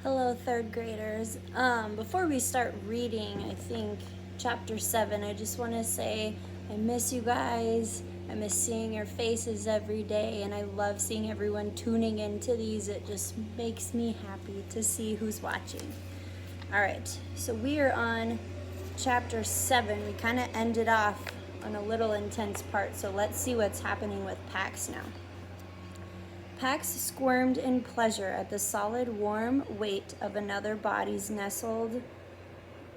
Hello, third graders. Before we start reading, I think chapter 7, I just want to say I miss you guys. I miss seeing your faces every day, and I love seeing everyone tuning into these. It just makes me happy to see who's watching. All right, so we are on chapter 7. We kind of ended off on a little intense part, so let's see what's happening with Pax now. Pax squirmed in pleasure at the solid, warm weight of another body's nestled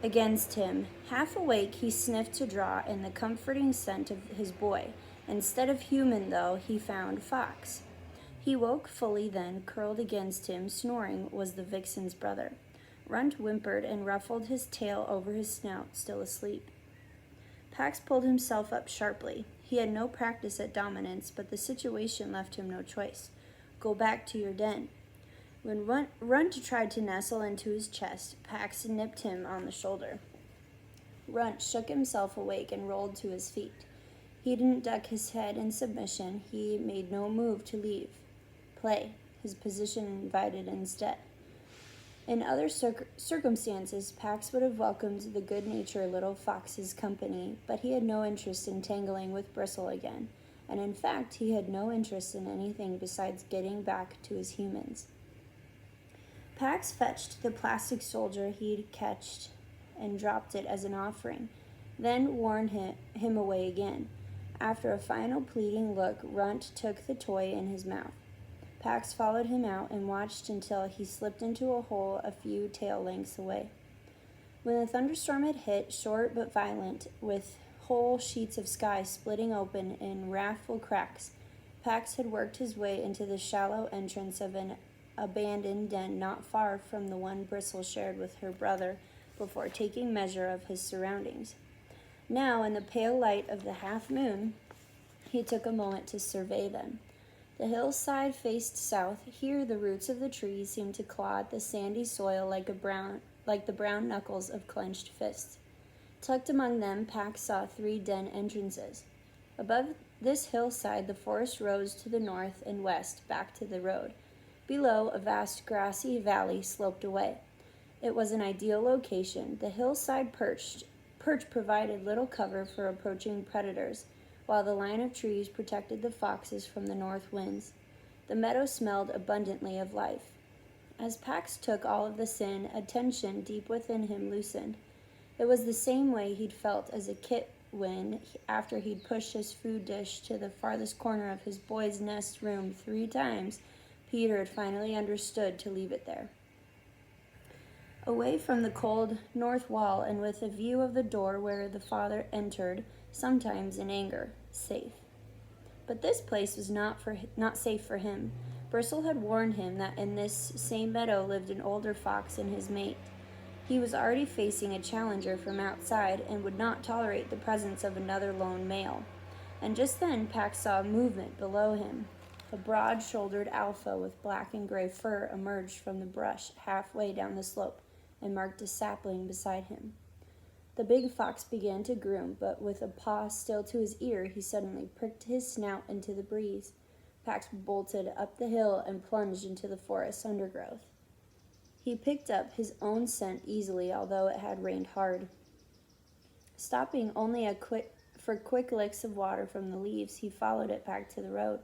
against him. Half awake, he sniffed to draw in the comforting scent of his boy. Instead of human, though, he found fox. He woke fully then, curled against him, snoring, was the vixen's brother. Runt whimpered and ruffled his tail over his snout, still asleep. Pax pulled himself up sharply. He had no practice at dominance, but the situation left him no choice. Go back to your den. When Runt tried to nestle into his chest, Pax nipped him on the shoulder. Runt shook himself awake and rolled to his feet. He didn't duck his head in submission. He made no move to leave. Play, his position invited instead. In other circumstances, Pax would have welcomed the good-natured little fox's company, but he had no interest in tangling with Bristle again, and in fact he had no interest in anything besides getting back to his humans. Pax fetched the plastic soldier he'd catched and dropped it as an offering, then warned him away again. After a final pleading look, Runt took the toy in his mouth. Pax followed him out and watched until he slipped into a hole a few tail lengths away. When the thunderstorm had hit, short but violent, with whole sheets of sky splitting open in wrathful cracks, Pax had worked his way into the shallow entrance of an abandoned den not far from the one Bristle shared with her brother before taking measure of his surroundings. Now, in the pale light of the half-moon, he took a moment to survey them. The hillside faced south. Here the roots of the trees seemed to claw at the sandy soil like the brown knuckles of clenched fists. Tucked among them, Pax saw 3 den entrances. Above this hillside, the forest rose to the north and west, back to the road. Below, a vast grassy valley sloped away. It was an ideal location. The hillside perch provided little cover for approaching predators, while the line of trees protected the foxes from the north winds. The meadow smelled abundantly of life. As Pax took all of this in, a tension deep within him loosened. It was the same way he'd felt as a kit when, after he'd pushed his food dish to the farthest corner of his boy's nest room 3 times, Peter had finally understood to leave it there. Away from the cold north wall and with a view of the door where the father entered, sometimes in anger, safe. But this place was not safe for him. Bristle had warned him that in this same meadow lived an older fox and his mate. He was already facing a challenger from outside and would not tolerate the presence of another lone male. And just then Pax saw movement below him. A broad-shouldered alpha with black and gray fur emerged from the brush halfway down the slope and marked a sapling beside him. The big fox began to groom, but with a paw still to his ear, he suddenly pricked his snout into the breeze. Pax bolted up the hill and plunged into the forest undergrowth. He picked up his own scent easily, although it had rained hard. Stopping only for quick licks of water from the leaves, he followed it back to the road.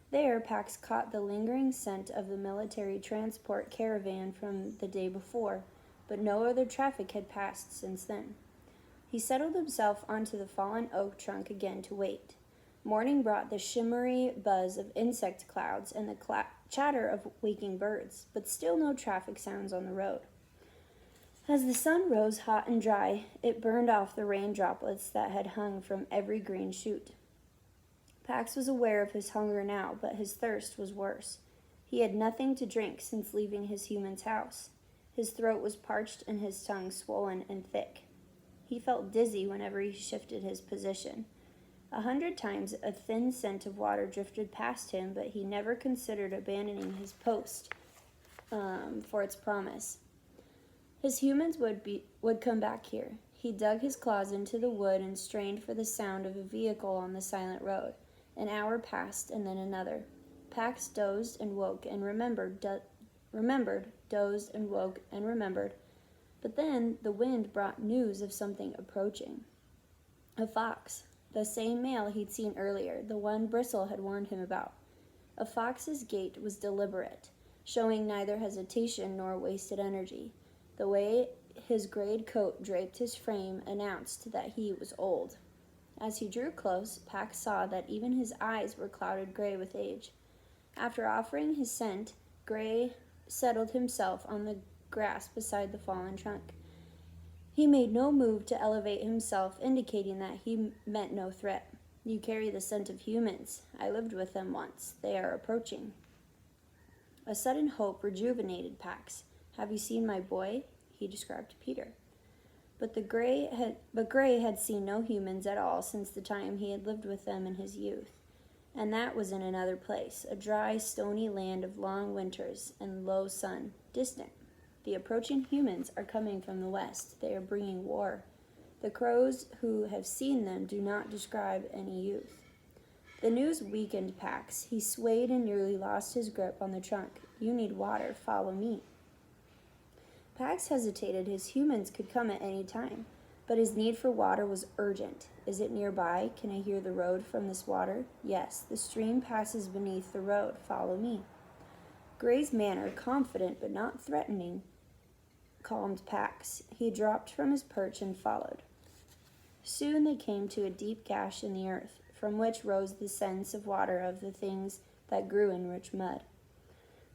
There, Pax caught the lingering scent of the military transport caravan from the day before, but no other traffic had passed since then. He settled himself onto the fallen oak trunk again to wait. Morning brought the shimmery buzz of insect clouds and the chatter of waking birds, but still no traffic sounds on the road. As the sun rose hot and dry, it burned off the rain droplets that had hung from every green shoot. Pax was aware of his hunger now, but his thirst was worse. He had nothing to drink since leaving his human's house. His throat was parched and his tongue swollen and thick. He felt dizzy whenever he shifted his position. 100 times a thin scent of water drifted past him, but he never considered abandoning his post for its promise. His humans would come back here. He dug his claws into the wood and strained for the sound of a vehicle on the silent road. An hour passed, and then another. Pax dozed and woke and remembered remembered, dozed and woke and remembered. But then the wind brought news of something approaching. A fox, the same male he'd seen earlier, the one Bristle had warned him about. A fox's gait was deliberate, showing neither hesitation nor wasted energy. The way his grayed coat draped his frame announced that he was old. As he drew close, Pax saw that even his eyes were clouded gray with age. After offering his scent, Gray settled himself on the grass beside the fallen trunk. He made no move to elevate himself, indicating that he meant no threat. You carry the scent of humans. I lived with them once. They are approaching. A sudden hope rejuvenated Pax. Have you seen my boy? He described to Peter. But Gray had seen no humans at all since the time he had lived with them in his youth. And that was in another place, a dry, stony land of long winters and low sun, distant. The approaching humans are coming from the west. They are bringing war. The crows who have seen them do not describe any youth. The news weakened Pax. He swayed and nearly lost his grip on the trunk. You need water. Follow me. Pax hesitated. His humans could come at any time, but his need for water was urgent. Is it nearby? Can I hear the road from this water? Yes, the stream passes beneath the road. Follow me. Gray's manner, confident but not threatening, calmed Pax. He dropped from his perch and followed. Soon they came to a deep gash in the earth, from which rose the scents of water of the things that grew in rich mud.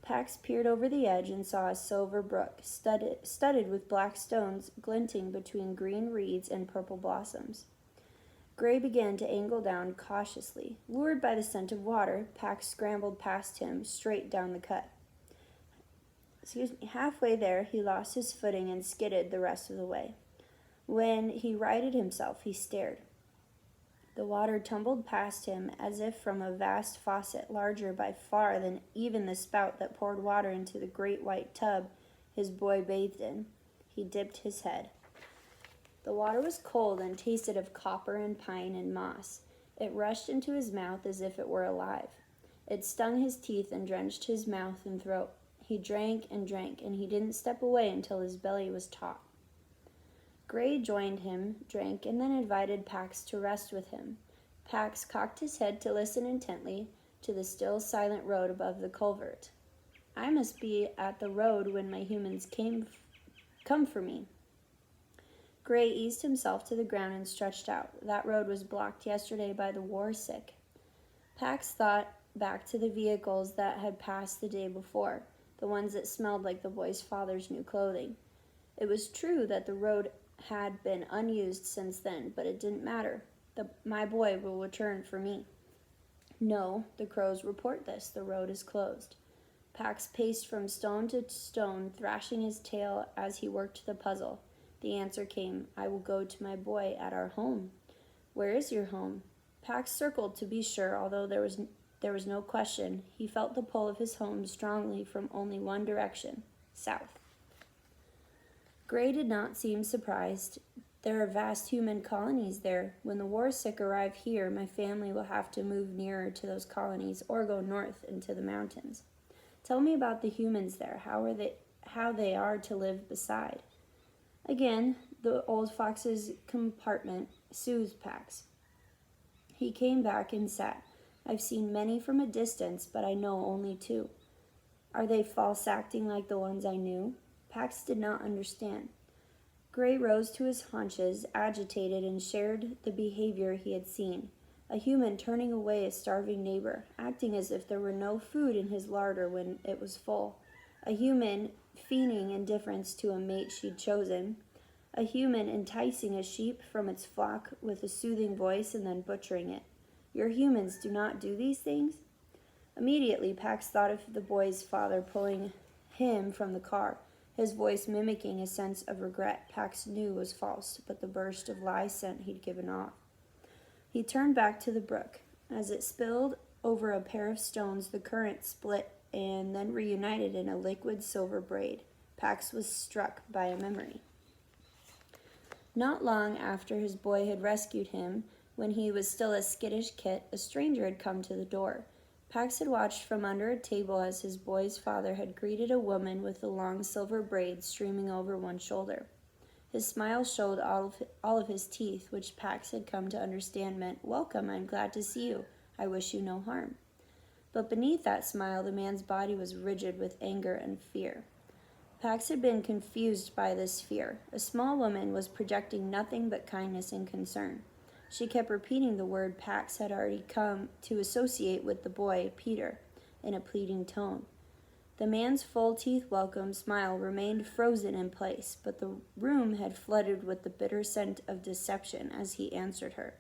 Pax peered over the edge and saw a silver brook, studded with black stones glinting between green reeds and purple blossoms. Gray began to angle down cautiously. Lured by the scent of water, Pax scrambled past him, straight down the cut. Halfway there, he lost his footing and skidded the rest of the way. When he righted himself, he stared. The water tumbled past him as if from a vast faucet, larger by far than even the spout that poured water into the great white tub his boy bathed in. He dipped his head. The water was cold and tasted of copper and pine and moss. It rushed into his mouth as if it were alive. It stung his teeth and drenched his mouth and throat. He drank, and he didn't step away until his belly was taut. Gray joined him, drank, and then invited Pax to rest with him. Pax cocked his head to listen intently to the still silent road above the culvert. I must be at the road when my humans come for me. Gray eased himself to the ground and stretched out. That road was blocked yesterday by the war sick. Pax thought back to the vehicles that had passed the day before, the ones that smelled like the boy's father's new clothing. It was true that the road had been unused since then, but it didn't matter. My boy will return for me. No, the crows report this. The road is closed. Pax paced from stone to stone, thrashing his tail as he worked the puzzle. The answer came. I will go to my boy at our home. Where is your home? Pax circled to be sure, although there was no question. He felt the pull of his home strongly from only one direction, south. Gray did not seem surprised. There are vast human colonies there. When the war sick arrive here, my family will have to move nearer to those colonies or go north into the mountains. Tell me about the humans there, how they are to live beside. Again, the old fox's compartment soothed Pax. He came back and sat. I've seen many from a distance, but I know only two. Are they false acting like the ones I knew? Pax did not understand. Gray rose to his haunches, agitated, and shared the behavior he had seen. A human turning away a starving neighbor, acting as if there were no food in his larder when it was full. A human feigning indifference to a mate she'd chosen. A human enticing a sheep from its flock with a soothing voice and then butchering it. Your humans do not do these things? Immediately, Pax thought of the boy's father pulling him from the car, his voice mimicking a sense of regret Pax knew was false, but the burst of lie scent he'd given off. He turned back to the brook. As it spilled over a pair of stones, the current split and then reunited in a liquid silver braid. Pax was struck by a memory. Not long after his boy had rescued him, when he was still a skittish kit, a stranger had come to the door. Pax had watched from under a table as his boy's father had greeted a woman with the long silver braids streaming over one shoulder. His smile showed all of his teeth, which Pax had come to understand meant, "Welcome, I'm glad to see you. I wish you no harm." But beneath that smile, the man's body was rigid with anger and fear. Pax had been confused by this fear. A small woman was projecting nothing but kindness and concern. She kept repeating the word Pax had already come to associate with the boy, Peter, in a pleading tone. The man's full-teeth welcome smile remained frozen in place, but the room had flooded with the bitter scent of deception as he answered her.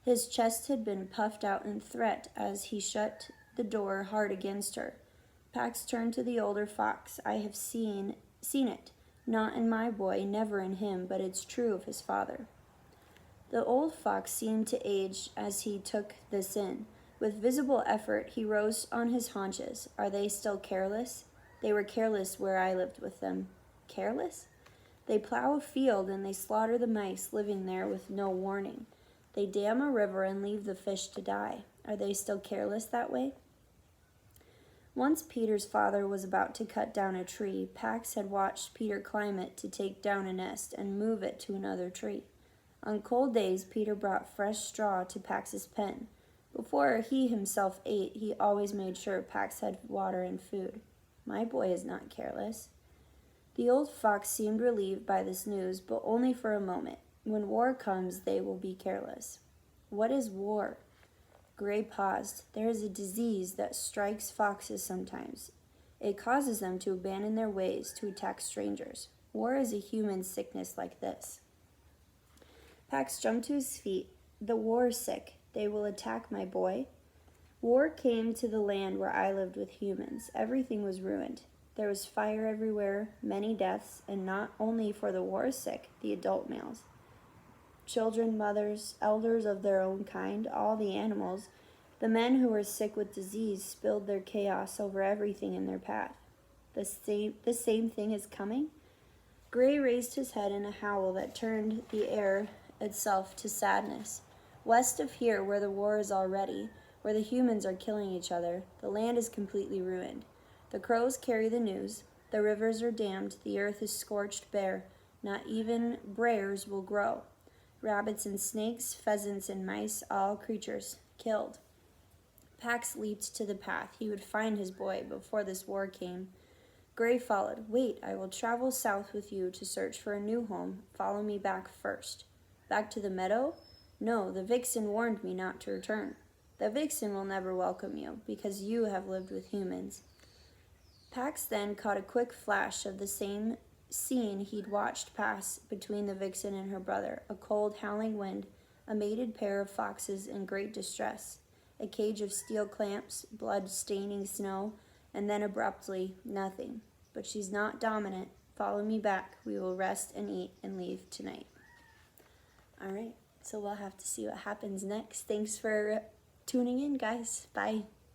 His chest had been puffed out in threat as he shut the door hard against her. Pax turned to the older fox. "I have seen it. Not in my boy, never in him, but it's true of his father." The old fox seemed to age as he took this in. With visible effort, he rose on his haunches. "Are they still careless? They were careless where I lived with them." Careless? They plow a field and they slaughter the mice living there with no warning. They dam a river and leave the fish to die. Are they still careless that way? Once Peter's father was about to cut down a tree. Pax had watched Peter climb it to take down a nest and move it to another tree. On cold days, Peter brought fresh straw to Pax's pen. Before he himself ate, he always made sure Pax had water and food. My boy is not careless. The old fox seemed relieved by this news, but only for a moment. When war comes, they will be careless. What is war? Gray paused. There is a disease that strikes foxes sometimes. It causes them to abandon their ways, to attack strangers. War is a human sickness like this. Pax jumped to his feet. The war is sick. They will attack my boy. War came to the land where I lived with humans. Everything was ruined. There was fire everywhere, many deaths, and not only for the war sick, the adult males. Children, mothers, elders of their own kind, all the animals, the men who were sick with disease spilled their chaos over everything in their path. The same thing is coming? Gray raised his head in a howl that turned the air itself to sadness. West of here, where the war is already, where the humans are killing each other, the land is completely ruined. The crows carry the news. The rivers are dammed. The earth is scorched bare. Not even briars will grow. Rabbits and snakes, pheasants and mice, all creatures killed. Pax leaped to the path. He would find his boy before this war came. Gray followed. "Wait, I will travel south with you to search for a new home. Follow me back first." "Back to the meadow?" "No, the vixen warned me not to return." "The vixen will never welcome you, because you have lived with humans." Pax then caught a quick flash of the same scene he'd watched pass between the vixen and her brother, a cold, howling wind, a mated pair of foxes in great distress, a cage of steel clamps, blood-staining snow, and then abruptly, nothing. "But she's not dominant. Follow me back. We will rest and eat and leave tonight." All right, so we'll have to see what happens next. Thanks for tuning in, guys. Bye.